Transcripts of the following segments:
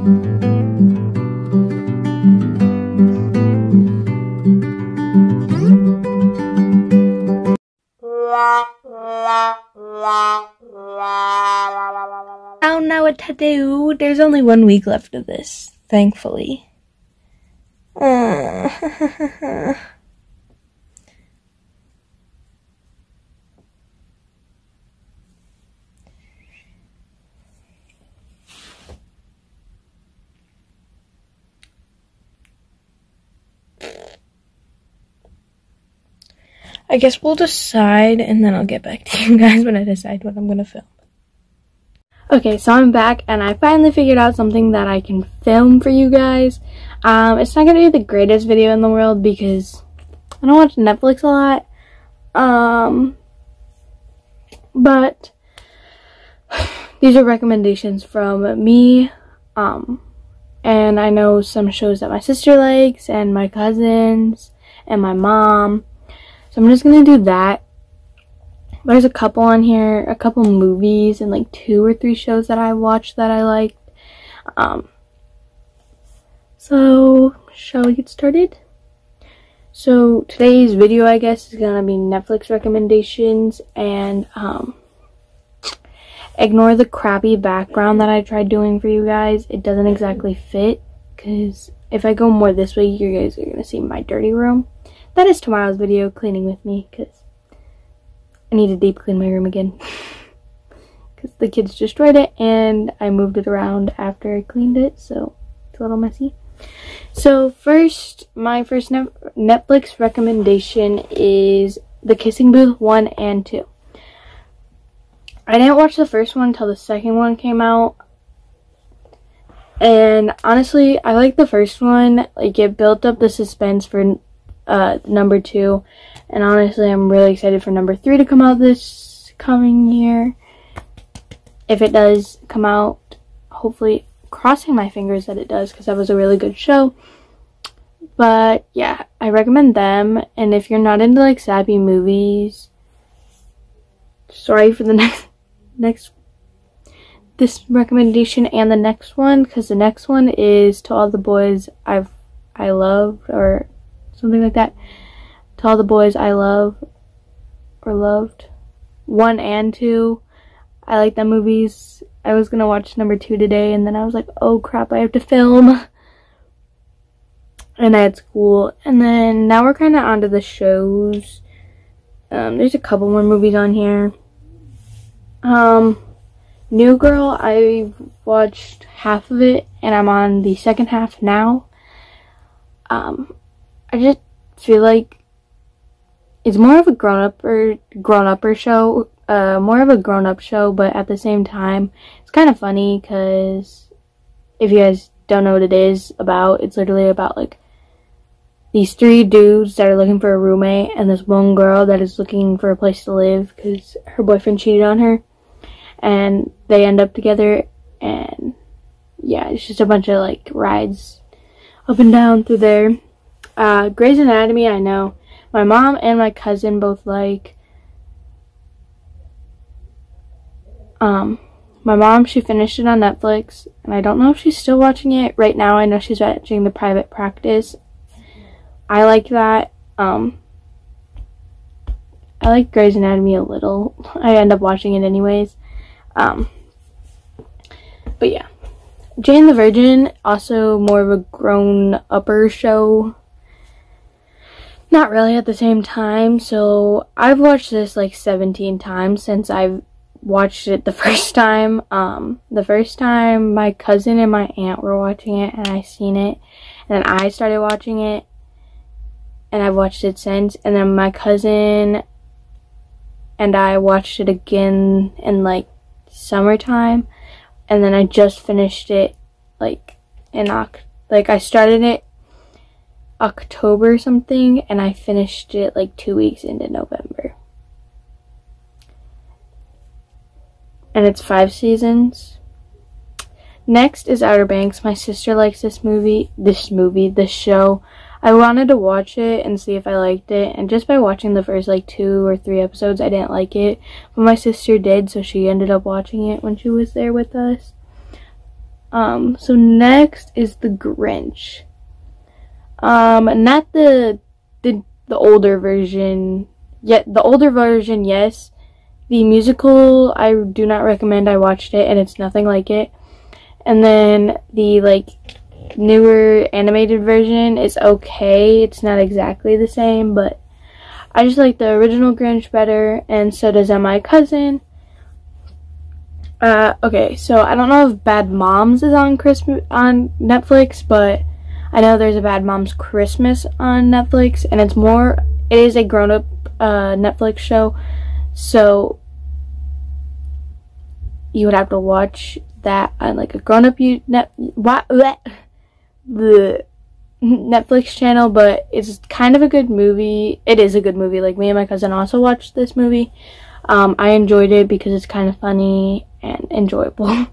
I don't know what to do. There's only 1 week left of this, thankfully. I guess we'll decide, and then I'll get back to you guys when I decide what I'm gonna film. Okay, so I'm back, and I finally figured out something that I can film for you guys. It's not gonna be the greatest video in the world because I don't watch Netflix a lot. But these are recommendations from me. And I know some shows that my sister likes, and my cousins, and my mom. So I'm just gonna do that. There's a couple on here, a couple movies, and like 2 or 3 shows that I watched that I liked. So shall we get started? So today's video, I guess, is gonna be Netflix recommendations, and ignore the crappy background that I tried doing for you guys. It doesn't exactly fit, because if I go more this way, you guys are gonna see my dirty room. That is tomorrow's video, cleaning with me, because I need to deep clean my room again. Because the kids destroyed it, and I moved it around after I cleaned it, so it's a little messy. So my first Netflix recommendation is The Kissing Booth 1 and 2. I didn't watch the first one until the second one came out. And honestly, I like the first one. Like, it built up the suspense for number 2, and honestly I'm really excited for number 3 to come out this coming year, if it does come out. Hopefully, crossing my fingers that it does, because that was a really good show. But yeah, I recommend them. And if you're not into like sappy movies, sorry for the this recommendation and the next one, because the next one is To All the Boys I Loved, or something like that. To All the Boys I Love or Loved 1 and 2. I like them movies. I was gonna watch number 2 today, and then I was like, oh crap, I have to film. And I had school. And then now we're kind of onto the shows. There's a couple more movies on here. New Girl, I watched half of it, and I'm on the second half now. I just feel like it's more of a grown-upper show, more of a grown-up show, but at the same time, it's kind of funny, because if you guys don't know what it is about, it's literally about, like, these 3 dudes that are looking for a roommate, and this one girl that is looking for a place to live, because her boyfriend cheated on her, and they end up together, and, yeah, it's just a bunch of, like, rides up and down through there. Grey's Anatomy, I know my mom and my cousin both like. My mom, she finished it on Netflix, and I don't know if she's still watching it right now. I know she's watching The Private Practice. I like that. I like Grey's Anatomy a little. I end up watching it anyways. But yeah. Jane the Virgin, also more of a grown-upper show. Not really at the same time, so I've watched this like 17 times since I've watched it the first time. The first time my cousin and my aunt were watching it, and I seen it, and then I started watching it, and I've watched it since, and then my cousin and I watched it again in like summertime, and then I just finished it like I started it October something, and I finished it like 2 weeks into November. And it's 5 seasons. Next is Outer Banks. My sister likes this show. I wanted to watch it and see if I liked it, and just by watching the first like 2 or 3 episodes, I didn't like it, but my sister did, so she ended up watching it when she was there with us. So next is The Grinch. Not the older version. Yet the older version, yes. The musical, I do not recommend. I watched it and it's nothing like it. And then the like newer animated version is okay. It's not exactly the same, but I just like the original Grinch better, and so does My Cousin. Okay, so I don't know if Bad Moms is on Netflix, but I know there's a Bad Moms Christmas on Netflix, and it is a grown-up Netflix show, so you would have to watch that on like a grown-up Netflix channel, but it's kind of a good movie. It is a good movie. Like, me and my cousin also watched this movie. I enjoyed it because it's kind of funny and enjoyable.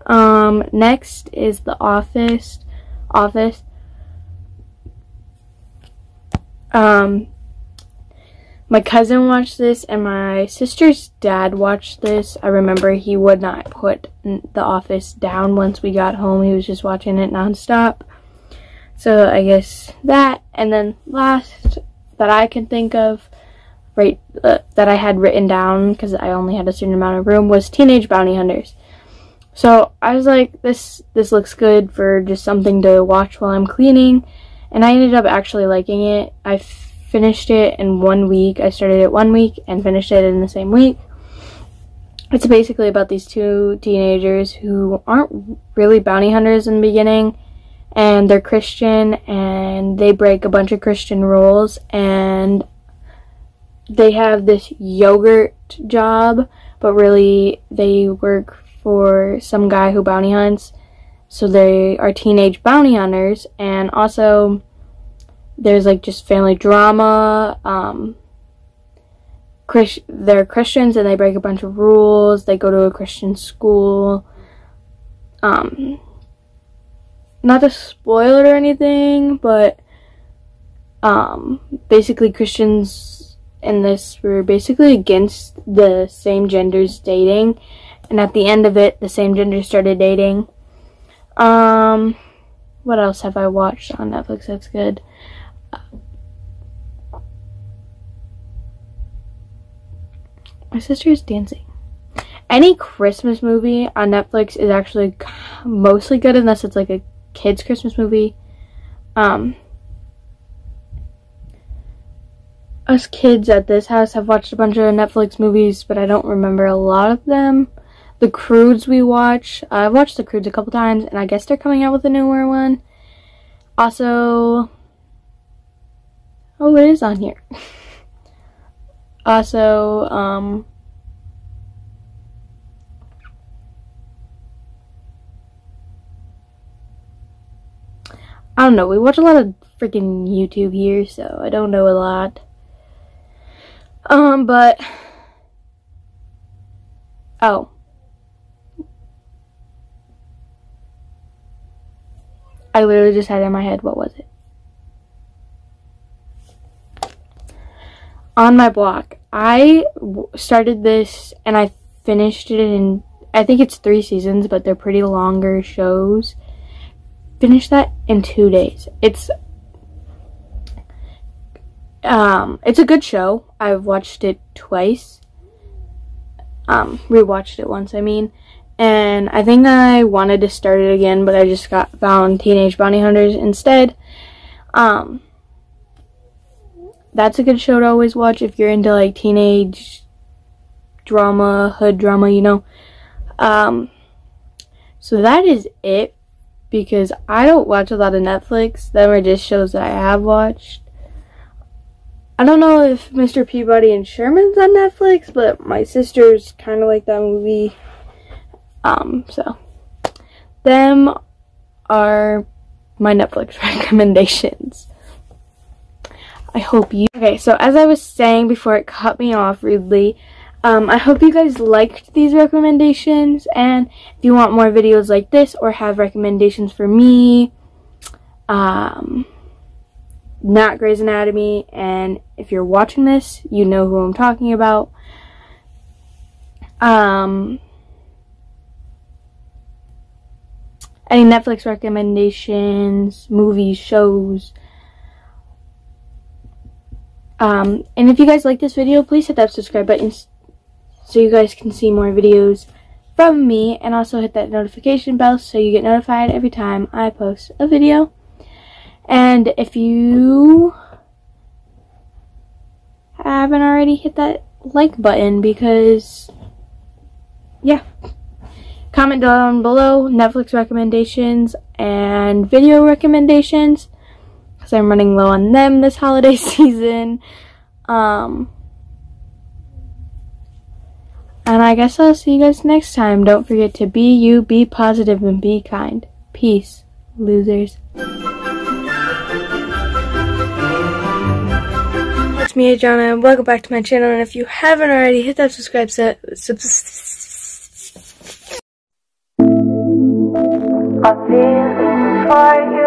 Next is The Office. My cousin watched this and my sister's dad watched this. I remember he would not put The Office down once we got home. He was just watching it nonstop. So I guess that, and then last that I can think of, that I had written down because I only had a certain amount of room, was Teenage Bounty Hunters. So I was like, this looks good for just something to watch while I'm cleaning, and I ended up actually liking it. I finished it in 1 week. I started it 1 week and finished it in the same week. It's basically about these two teenagers who aren't really bounty hunters in the beginning, and they're Christian, and they break a bunch of Christian rules, and they have this yogurt job, but really they work for some guy who bounty hunts. So they are teenage bounty hunters, and also there's like just family drama. They're Christians and they break a bunch of rules. They go to a Christian school. Not to spoil it or anything, but basically Christians in this were basically against the same genders dating, and at the end of it, the same gender started dating. What else have I watched on Netflix that's good? My sister is dancing. Any Christmas movie on Netflix is actually mostly good, unless it's like a kids' Christmas movie. Us kids at this house have watched a bunch of Netflix movies, but I don't remember a lot of them. The Croods we watch. I've watched The Croods a couple times, and I guess they're coming out with a newer one. Also, oh, it is on here. Also, I don't know, we watch a lot of freaking YouTube here, so I don't know a lot. But, oh. I literally just had it in my head, what was it? On My Block. I started this and I finished it in, I think it's 3 seasons, but they're pretty longer shows. Finished that in 2 days. It's a good show. I've watched it twice. Rewatched it once, I mean. And I think I wanted to start it again, but I just found Teenage Bounty Hunters instead. That's a good show to always watch if you're into like teenage drama, hood drama, you know. So that is it, because I don't watch a lot of Netflix. Them are just shows that I have watched. I don't know if Mr. Peabody and Sherman's on Netflix, but my sister's kind of like that movie. So them are my Netflix recommendations. I hope you... Okay, so as I was saying before it cut me off rudely, I hope you guys liked these recommendations, and if you want more videos like this or have recommendations for me, not Grey's Anatomy, and if you're watching this, you know who I'm talking about. any Netflix recommendations, movies, shows. And if you guys like this video, please hit that subscribe button so you guys can see more videos from me, and also hit that notification bell so you get notified every time I post a video. And if you haven't already, hit that like button, because yeah, comment down below Netflix recommendations and video recommendations, because I'm running low on them this holiday season. And I guess I'll see you guys next time. Don't forget to be you, be positive, and be kind. Peace, losers. It's me, Adriana, and welcome back to my channel. And if you haven't already, hit that subscribe I'm feeling for you.